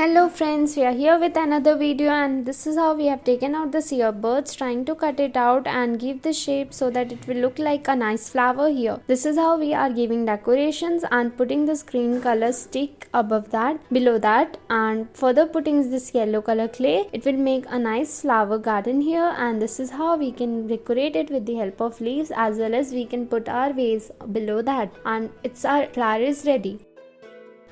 Hello friends, we are here with another video and this is how we have taken out this earbuds, trying to cut it out and give the shape so that it will look like a nice flower here. This is how we are giving decorations and putting this green color stick above that, below that, and further putting this yellow color clay. It will make a nice flower garden here, and this is how we can decorate it with the help of leaves, as well as we can put our vase below that, and our flower is ready.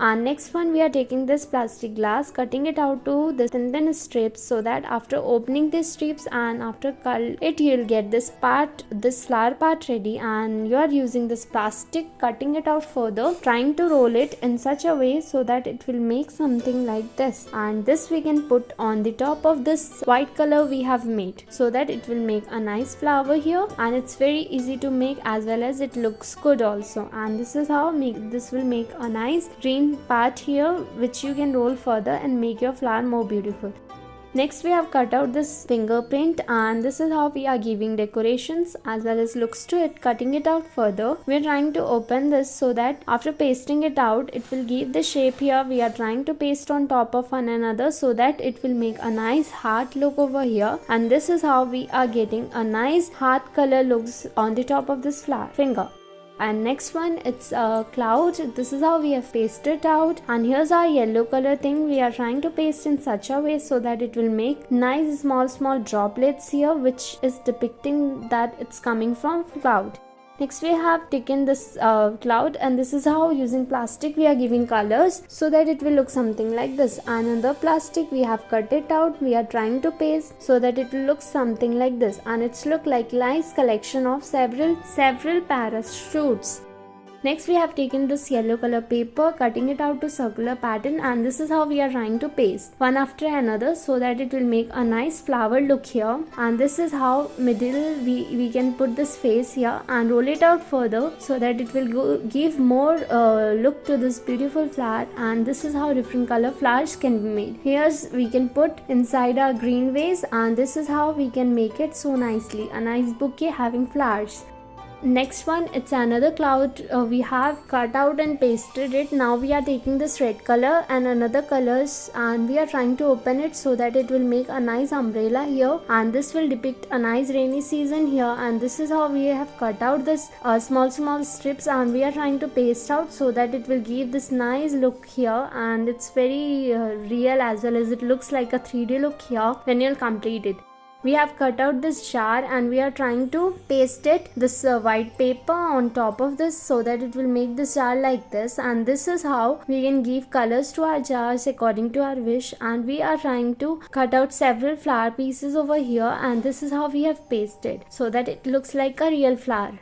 And next one, we are taking this plastic glass, cutting it out to the thin strips, so that after opening these strips and after cut it, you'll get this flower part ready. And you are using this plastic, cutting it out further, trying to roll it in such a way so that it will make something like this. And this we can put on the top of this white color we have made, so that it will make a nice flower here. And it's very easy to make, as well as it looks good also. And this is how this will make a nice green part here, which you can roll further and make your flower more beautiful. Next, we have cut out this fingerprint, and this is how we are giving decorations as well as looks to it. Cutting it out further, we are trying to open this so that after pasting it out, it will give the shape here. We are trying to paste on top of one another so that it will make a nice heart look over here. And this is how we are getting a nice heart color looks on the top of this flower finger. And next one, it's a cloud. This is how we have pasted out, and here's our yellow color thing. We are trying to paste in such a way so that it will make nice small droplets here, which is depicting that it's coming from cloud. Next, we have taken this cloud, and this is how, using plastic, we are giving colors so that it will look something like this. And on the plastic, we have cut it out. We are trying to paste so that it will look something like this, and it's look like nice collection of several parachutes. Next, we have taken this yellow color paper, cutting it out to circular pattern, and this is how we are trying to paste one after another so that it will make a nice flower look here. And this is how middle we can put this face here and roll it out further so that it will give more look to this beautiful flower. And this is how different color flowers can be made. Here's we can put inside our green vase, and this is how we can make it so nicely, a nice bouquet having flowers. Next one, it's another cloud. We have cut out and pasted it. Now we are taking this red color and another colors, and we are trying to open it so that it will make a nice umbrella here, and this will depict a nice rainy season here. And this is how we have cut out this small strips, and we are trying to paste out so that it will give this nice look here, and it's very real, as well as it looks like a 3D look here when you'll complete it. We have cut out this jar, and we are trying to paste this white paper on top of this so that it will make this jar like this. And this is how we can give colors to our jars according to our wish. And we are trying to cut out several flower pieces over here, and this is how we have pasted so that it looks like a real flower.